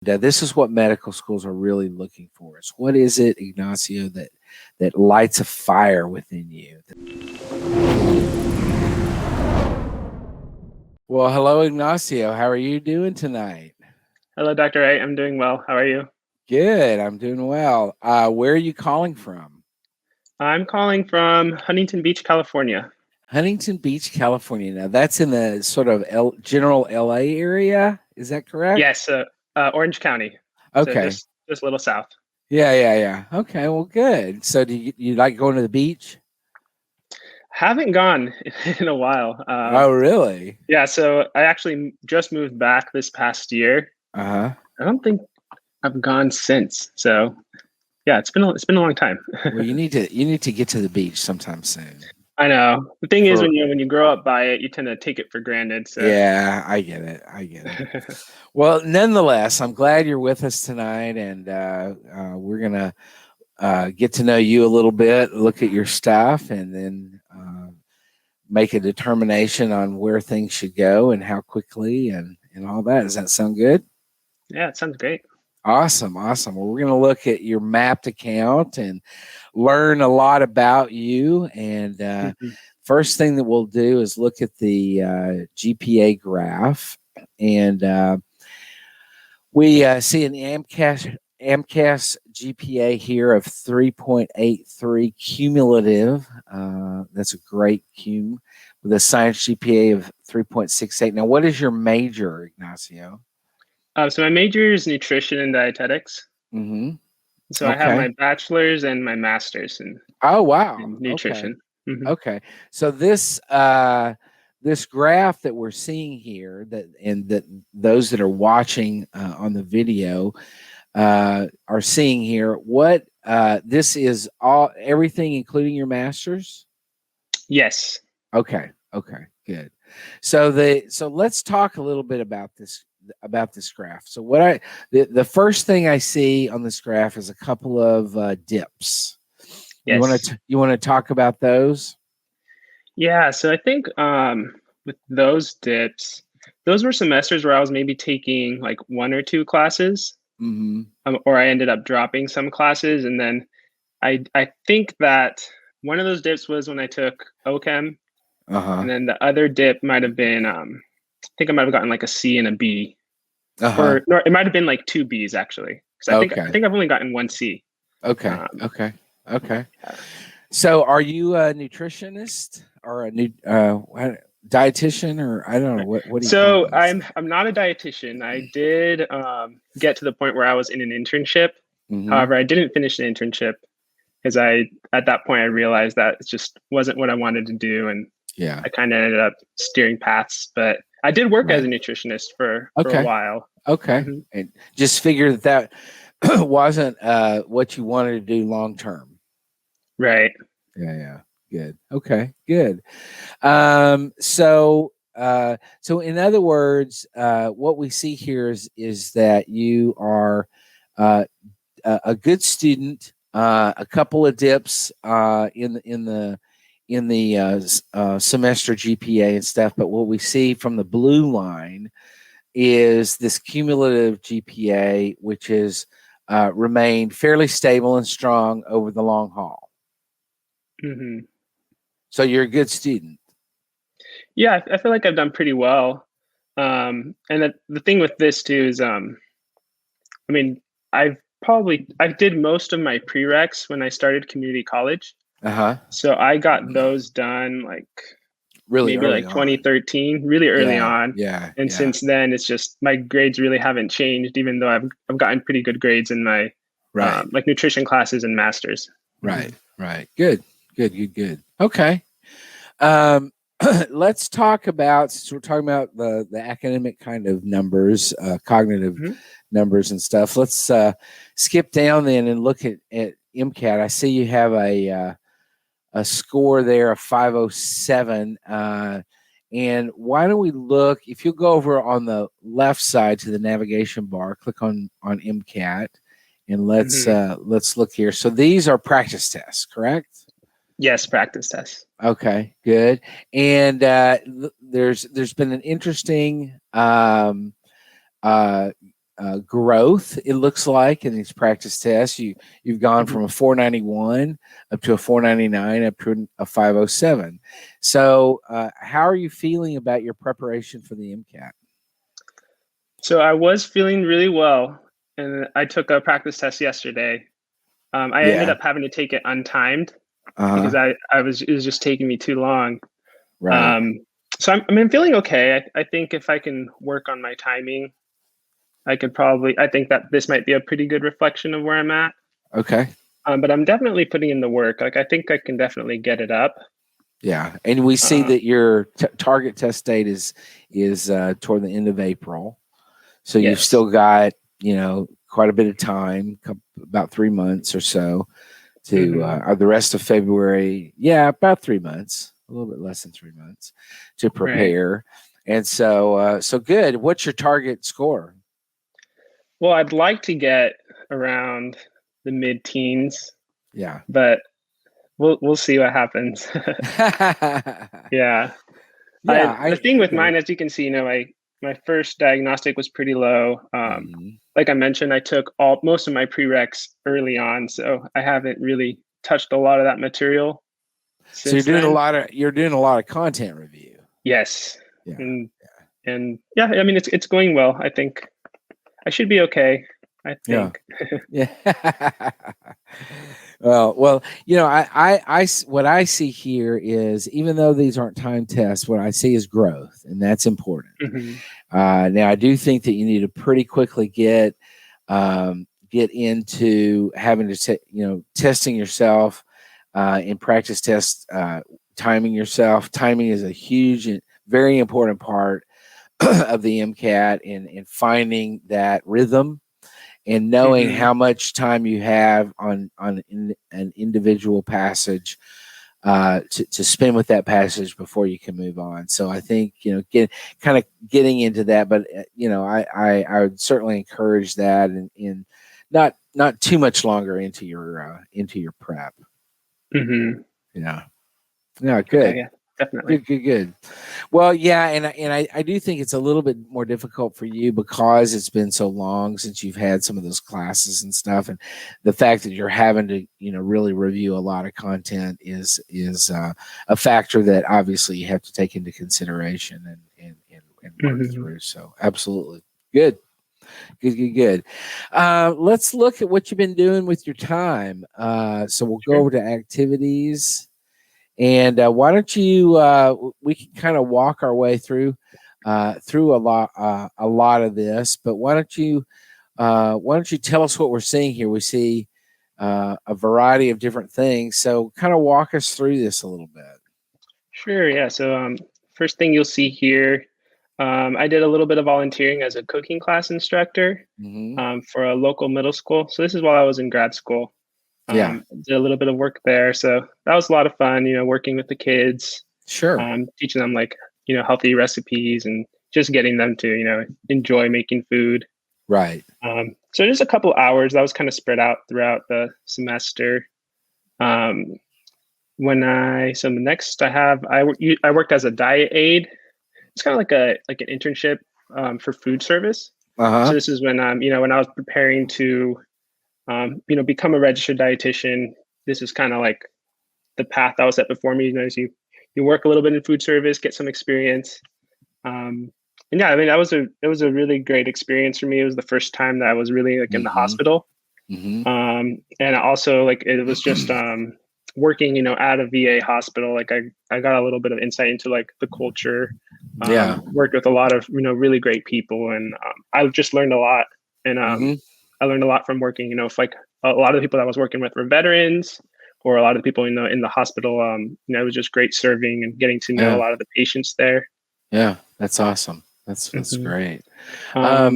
This is what medical schools are really looking for. Is what is it, Ignacio, that lights a fire within you? Well, hello, Ignacio. How are you doing tonight? Hello, Dr. Wright. I'm doing well. How are you? Good. I'm doing well. Where are you calling from? I'm calling from Huntington Beach, California. Huntington Beach, California. Now, that's in the sort of general LA area. Is that correct? Yes, Orange County. Okay. So just a little south. Yeah. Okay. Well, good. So, do you like going to the beach? Haven't gone in a while. Oh, really? Yeah. So I actually just moved back this past year. I don't think I've gone since. So, yeah, it's been a long time. Well, you need to get to the beach sometime soon. I know. The thing is, when you grow up by it, you tend to take it for granted. So. Yeah, I get it. Well, nonetheless, I'm glad you're with us tonight, and we're gonna get to know you a little bit, look at your stuff, and then make a determination on where things should go and how quickly and all that. Does that sound good? Yeah, it sounds great. Awesome. Well, we're going to look at your mapped account and learn a lot about you. And first thing that we'll do is look at the GPA graph. And we see an MCAS GPA here of 3.83 cumulative. That's a great cum with a science GPA of 3.68. Now, what is your major, Ignacio? So my major is nutrition and dietetics. Mm-hmm. So I have my bachelor's and my master's in nutrition. Okay. Mm-hmm. Okay. So this graph that we're seeing here, that those that are watching on the video are seeing here, what this is everything including your master's? Yes. Okay. Good. So let's talk a little bit about this graph. So the first thing I see on this graph is a couple of dips. Yes. You want to talk about those? Yeah. So I think with those dips, those were semesters where I was maybe taking like one or two classes, or I ended up dropping some classes, and then I think that one of those dips was when I took OChem, and then the other dip might have been I think I might have gotten like a C and a B. Or no, it might have been like two B's actually. Because I think I've only gotten one C. Okay. So, are you a nutritionist or a dietitian, or I don't know what do you? So I'm not a dietitian. I did get to the point where I was in an internship. However, I didn't finish the internship because at that point I realized that it just wasn't what I wanted to do, and I kind of ended up steering paths. But I did work as a nutritionist for a while. Okay. And just figured that wasn't what you wanted to do long term. Right. Yeah. Good. Okay. Good. So in other words, what we see here is that you are a good student. A couple of dips in the semester GPA and stuff, but what we see from the blue line is this cumulative GPA, which has remained fairly stable and strong over the long haul. So you're a good student. Yeah, I feel like I've done pretty well. And the thing with this too is, I mean, I did most of my prereqs when I started community college. So I got those done like really maybe like 2013, really early on. Yeah. And since then, it's just my grades really haven't changed, even though I've gotten pretty good grades in my like nutrition classes and masters. Right. Good. Okay. Let's talk about, since we're talking about the academic kind of numbers, cognitive numbers and stuff. Let's skip down then and look at MCAT. I see you have a score there of 507. And why don't we look, if you'll go over on the left side to the navigation bar, click on MCAT, and let's look here. So these are practice tests, correct? Yes, practice tests. Okay, good. And there's been an interesting growth, it looks like, in these practice tests. You've gone from a 491 up to a 499 up to a 507. So how are you feeling about your preparation for the MCAT? So I was feeling really well, and I took a practice test yesterday. I ended up having to take it untimed because it was just taking me too long. Right. So I'm feeling okay. I think if I can work on my timing, I think that this might be a pretty good reflection of where I'm at. Okay. But I'm definitely putting in the work. Like, I think I can definitely get it up. Yeah. And we see that your target test date is toward the end of April. So Yes. you've still got, quite a bit of time, about 3 months or so to the rest of February. Yeah, about 3 months, a little bit less than 3 months to prepare. Right. And so good. What's your target score? Well, I'd like to get around the mid-teens. Yeah. But we'll see what happens. Yeah. The thing with mine, as you can see, my first diagnostic was pretty low. Like I mentioned, I took most of my prereqs early on, so I haven't really touched a lot of that material. So you're doing a lot of content review. Yes. Yeah. And yeah, I mean, it's going well. I think I should be okay. I think. Yeah. Well, I what I see here is, even though these aren't time tests, what I see is growth, and that's important. Now, I do think that you need to pretty quickly get into having to testing yourself in practice tests, timing yourself. Timing is a huge and very important part of the MCAT, and finding that rhythm and knowing how much time you have on an individual passage to spend with that passage before you can move on. So I think getting into that, but I would certainly encourage that, and not too much longer into your prep. Yeah, good. Okay, yeah, definitely. Good. Well, yeah, and I do think it's a little bit more difficult for you because it's been so long since you've had some of those classes and stuff, and the fact that you're having to really review a lot of content is a factor that obviously you have to take into consideration and work through. So absolutely good. Let's look at what you've been doing with your time. So we'll go over to activities. And why don't you? We can kind of walk our way through a lot of this. But why don't you tell us what we're seeing here? We see a variety of different things. So kind of walk us through this a little bit. Sure. Yeah. So first thing you'll see here, I did a little bit of volunteering as a cooking class instructor for a local middle school. So this is while I was in grad school. Did a little bit of work there. So that was a lot of fun, working with the kids. Sure. Teaching them healthy recipes and just getting them to, enjoy making food. Right. So just a couple hours that was kind of spread out throughout the semester. Next I worked as a diet aide. It's kind of like an internship for food service. So this is when when I was preparing to become a registered dietitian. This is kind of like the path that was set before me. As you work a little bit in food service, get some experience. And yeah, I mean, it was a really great experience for me. It was the first time that I was really in the hospital. And also it was just working, at a VA hospital. I got a little bit of insight into the culture. Worked with a lot of, really great people, and I just learned a lot. And I learned a lot from working, if a lot of the people that I was working with were veterans, or a lot of the people, in the hospital, it was just great serving and getting to know a lot of the patients there. Yeah, that's awesome. That's great. Now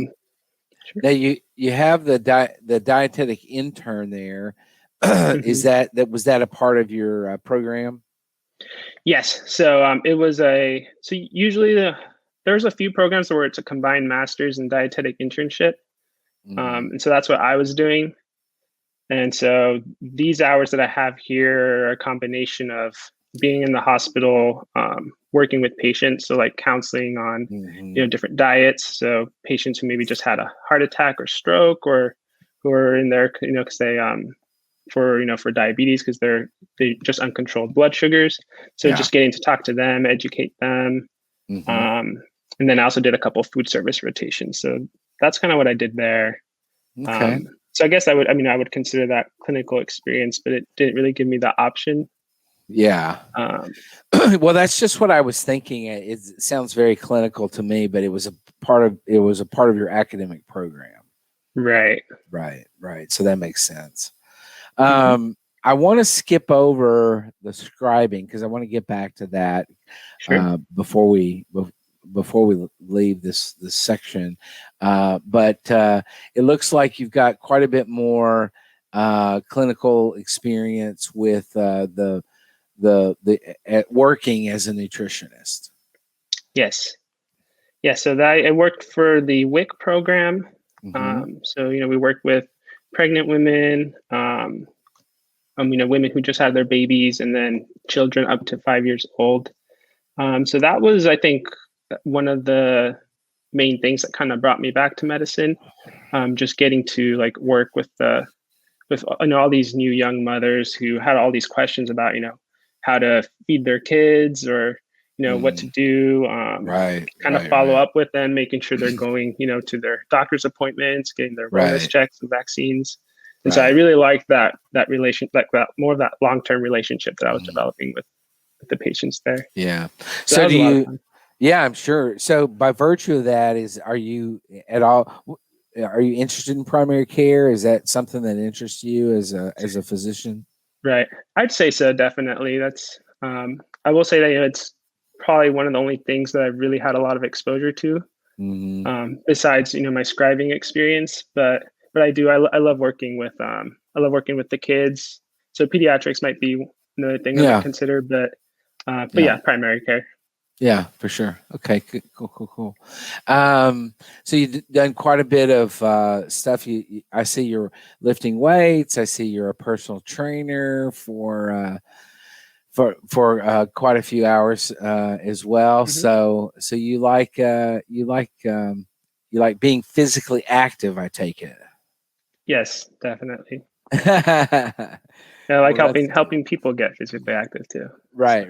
you have the dietetic intern there. Was that a part of your program? Yes. So usually there's a few programs where it's a combined master's and dietetic internship. And so that's what I was doing. And so these hours that I have here are a combination of being in the hospital, working with patients. So like counseling on, different diets. So patients who maybe just had a heart attack or stroke, or who are in there, because they, for diabetes, because they just uncontrolled blood sugars. So just getting to talk to them, educate them. And then I also did a couple of food service rotations. So that's kind of what I did there. Okay. So I guess I would consider that clinical experience, but it didn't really give me the option. Yeah. Well, that's just what I was thinking. It sounds very clinical to me, but it was a part of your academic program. Right. So that makes sense. I want to skip over the scribing because I want to get back to that before we leave this section. But it looks like you've got quite a bit more clinical experience with the working as a nutritionist. Yes. Yeah. So I worked for the WIC program. So we work with pregnant women, women who just had their babies, and then children up to 5 years old. So that was, I think, one of the main things that kind of brought me back to medicine. Just getting to like work with all these new young mothers who had all these questions about how to feed their kids, or what to do. Follow up with them, making sure they're going to their doctor's appointments, getting their wellness checks and vaccines. And so I really liked that relation, like that more of that long-term relationship that I was developing with the patients there. Yeah. So do you? Yeah, I'm sure. So by virtue of that, are you interested in primary care? Is that something that interests you as a physician? Right. I'd say so. Definitely. That's, I will say that it's probably one of the only things that I've really had a lot of exposure to, besides, my scribing experience, but I love working with, the kids. So pediatrics might be another thing I might consider, but yeah, primary care. Yeah, for sure. Okay, cool. So you've done quite a bit of stuff. I see you're lifting weights. I see you're a personal trainer for quite a few hours as well. So you like being physically active, I take it. Yes, definitely. I like helping people get physically active too. Right.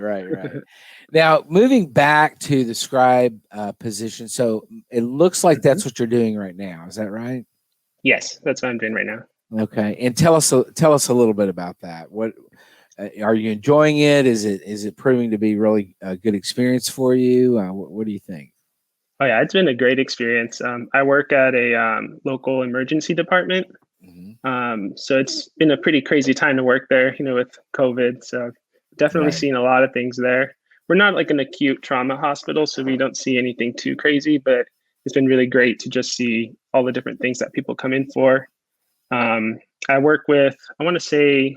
Now, moving back to the scribe position, so it looks like that's what you're doing right now. Is that right? Yes, that's what I'm doing right now. Okay, and tell us a little bit about that. What are you enjoying it? Is it proving to be really a good experience for you? What do you think? Oh yeah, it's been a great experience. I work at a local emergency department. So it's been a pretty crazy time to work there, with COVID. So definitely seen a lot of things there. We're not like an acute trauma hospital, so we don't see anything too crazy, but it's been really great to just see all the different things that people come in for. I work with, I want to say,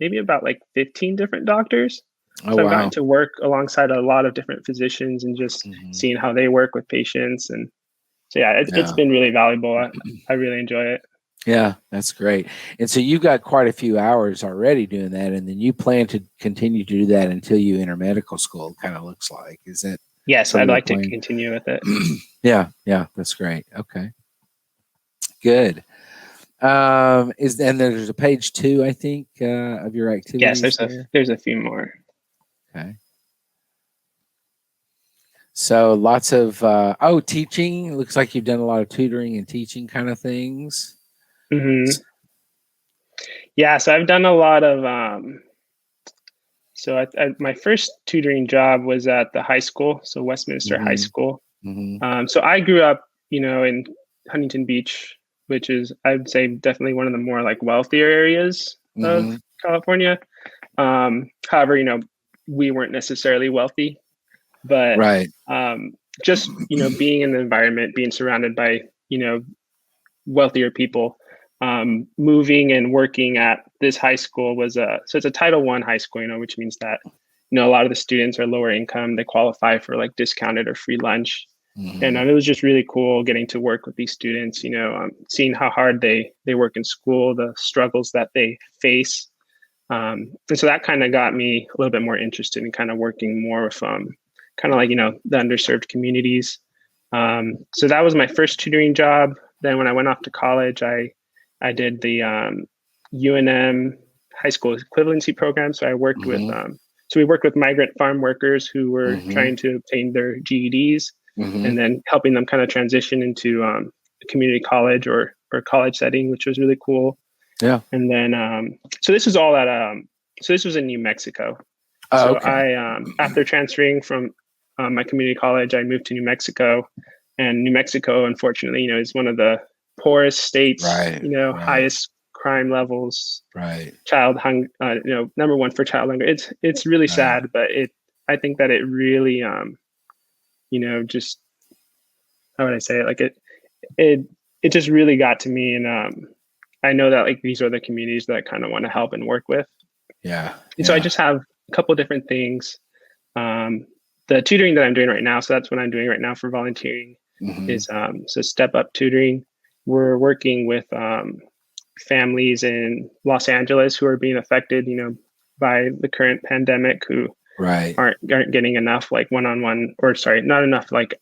maybe about like 15 different doctors. So I've gotten to work alongside a lot of different physicians and just seeing how they work with patients. And so, it's been really valuable. I really enjoy it. Yeah, that's great. And so you got quite a few hours already doing that, and then you plan to continue to do that until you enter medical school, it kind of looks like. Is that? Yes, I'd like to continue with it. Yeah, that's great. Okay. Good. And there's a page 2, I think, of your activities. Yes, there's a few more. Okay. So lots of teaching. It looks like you've done a lot of tutoring and teaching kind of things. Yeah, so I've done a lot of. So my first tutoring job was at the high school, so Westminster High School. So I grew up, in Huntington Beach, which is, I would say, definitely one of the more like wealthier areas of California. However, we weren't necessarily wealthy, but just being in the environment, being surrounded by wealthier people, moving and working at this high school was so it's a Title I high school, which means that a lot of the students are lower income. They qualify for like discounted or free lunch. And it was just really cool getting to work with these students, seeing how hard they work in school, the struggles that they face. And so that kind of got me a little bit more interested in kind of working more with kind of like, the underserved communities. So that was my first tutoring job. Then when I went off to college, I did the UNM high school equivalency program. So I worked with, so we worked with migrant farm workers who were trying to obtain their GEDs and then helping them kind of transition into a community college or college setting, which was really cool. Yeah. And then, so this was all at, so this was in New Mexico. So I, after transferring from my community college, I moved to New Mexico, and New Mexico, unfortunately, is one of the poorest states, highest crime levels, child hunger, number one for child hunger. It's really sad, but I think that it really, just, how would I say it? Like it just really got to me. And I know that like these are the communities that I kind of want to help and work with. Yeah. And so I just have a couple of different things. The tutoring that I'm doing right now, so that's what I'm doing right now for volunteering, is so Step Up Tutoring. We're working with families in Los Angeles who are being affected, by the current pandemic, who aren't getting enough like one-on-one, or sorry, not enough like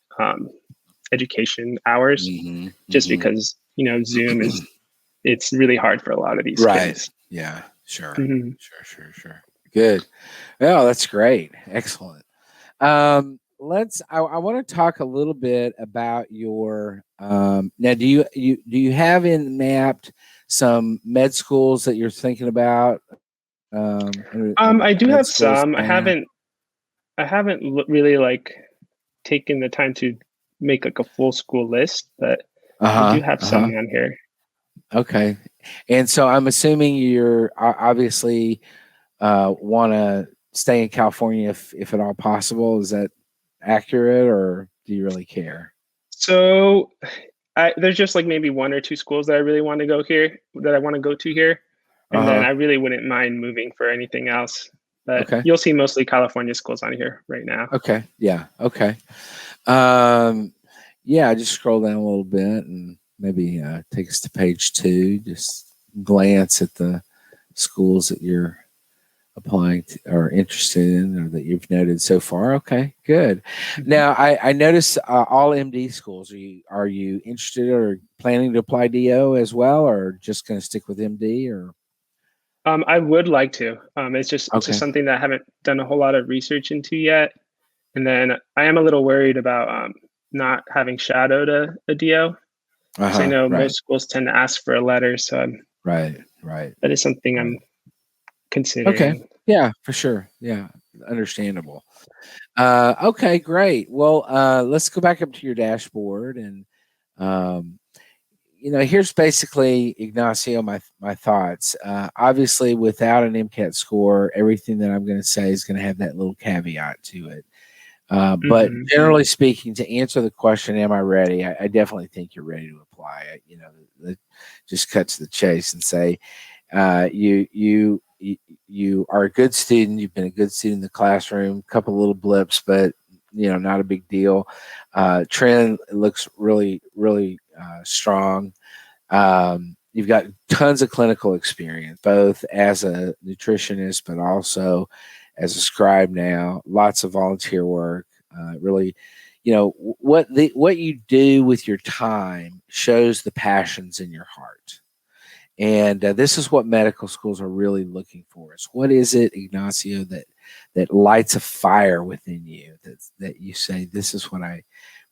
education hours, just because Zoom is, it's really hard for a lot of these kids. Yeah, sure. Sure. Good. Oh, that's great. Excellent. I want to talk a little bit about your now. Do you have in mapped some med schools that you're thinking about? I do have some. I haven't really like taken the time to make like a full school list, but I do have some on here. Okay. And so I'm assuming you're obviously want to stay in California if at all possible. Is that accurate, or do you really care? So there's just like maybe one or two schools that I really want to go here, that I want to go to here. And then I really wouldn't mind moving for anything else. But you'll see mostly California schools on here right now. Okay. Yeah. Okay. Just scroll down a little bit and maybe take us to page 2. Just glance at the schools that you're applying to or interested in, or that you've noted so far. Okay, good. Now I noticed all MD schools. Are you interested or planning to apply DO as well, or just going to stick with MD? Or I would like to. It's just something that I haven't done a whole lot of research into yet. And then I am a little worried about not having shadowed a DO. Because I know most schools tend to ask for a letter, so right. That is something I'm considering. Okay, yeah, for sure. Yeah, understandable. Okay, great. Well, let's go back up to your dashboard, and here's basically, Ignacio, my thoughts. Obviously, without an MCAT score, everything that I'm going to say is going to have that little caveat to it. But generally speaking, to answer the question, am I ready? I definitely think you're ready to apply. Just cut to the chase and say, you are a good student. You've been a good student in the classroom. A couple little blips, but not a big deal. Trend looks really, really strong. You've got tons of clinical experience, both as a nutritionist, but also as a scribe now. Lots of volunteer work. Really, what you do with your time shows the passions in your heart. And this is what medical schools are really looking for. Is what is it, Ignacio, that lights a fire within you, that you say, this is what I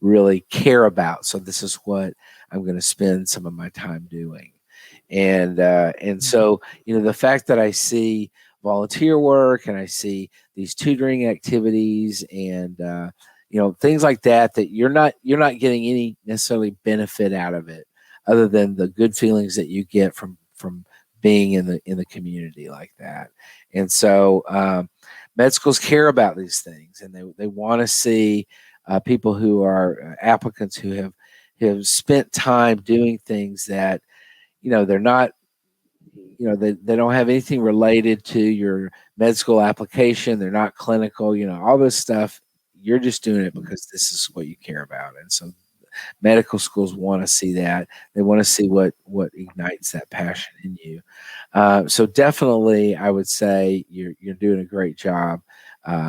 really care about. So this is what I'm going to spend some of my time doing. And so, the fact that I see volunteer work and I see these tutoring activities and things like that you're not getting any necessarily benefit out of it, other than the good feelings that you get from being in the community like that. And so med schools care about these things, and they want to see people who are applicants who have spent time doing things that they're not, they don't have anything related to your med school application. They're not clinical, all this stuff. You're just doing it because this is what you care about. And so medical schools want to see that. They want to see what ignites that passion in you. So definitely, I would say you're doing a great job.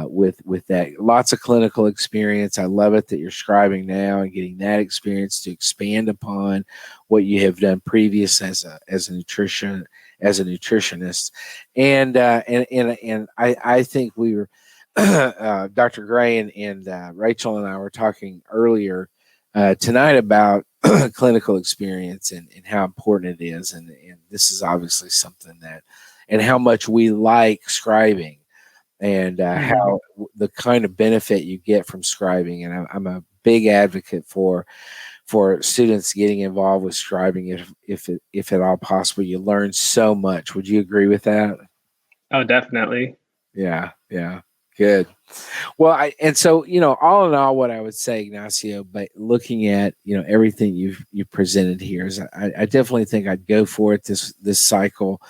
with that. Lots of clinical experience. I love it that you're scribing now and getting that experience to expand upon what you have done previous as a nutritionist. And I think we were Dr. Gray and Rachel and I were talking earlier tonight about clinical experience and how important it is. And this is obviously something that, and how much we like scribing, and how the kind of benefit you get from scribing. And I'm a big advocate for students getting involved with scribing if at all possible. You learn so much. Would you agree with that? Oh, definitely. Yeah. Good. Well, and so, all in all, what I would say, Ignacio, but looking at, everything you've presented here, is I definitely think I'd go for it this cycle.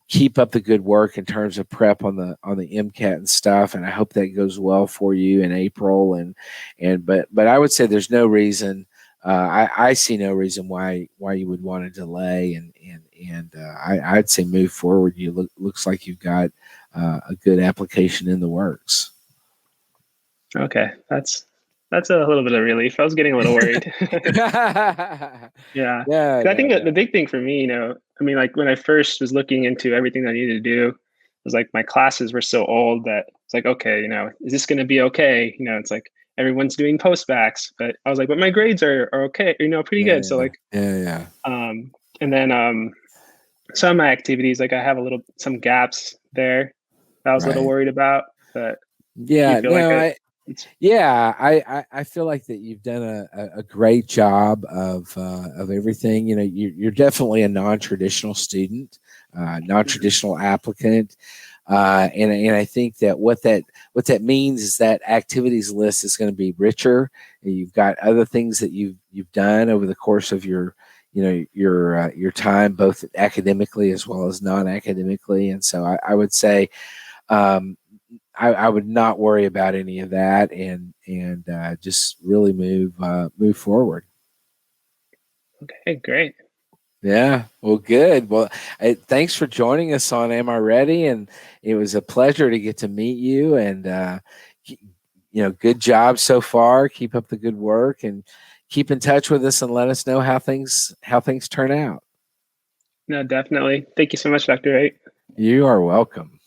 Keep up the good work in terms of prep on the MCAT and stuff, and I hope that goes well for you in April. But I would say there's no reason. I see no reason why you would want to delay, and I'd say move forward. Looks like you've got a good application in the works. Okay, that's a little bit of relief. I was getting a little worried. Yeah. I think the big thing for me, like when I first was looking into everything that I needed to do, it was like my classes were so old that it's like, okay, is this going to be okay? It's like everyone's doing postbacs, but I was like, but my grades are okay, pretty good. So like, and then some of my activities, like I have some gaps there that I was a little worried about, but I feel like that you've done a great job of everything. You're definitely a non-traditional student, non-traditional applicant, and I think that what that means is that activities list is going to be richer. You've got other things that you've done over the course of your time, both academically as well as non-academically, and so I would say. I would not worry about any of that, and just really move forward. Okay, great. Yeah, well, good. Well, thanks for joining us on Am I Ready? And it was a pleasure to get to meet you. And good job so far. Keep up the good work, and keep in touch with us, and let us know how things turn out. No, definitely. Thank you so much, Dr. Wright. You are welcome.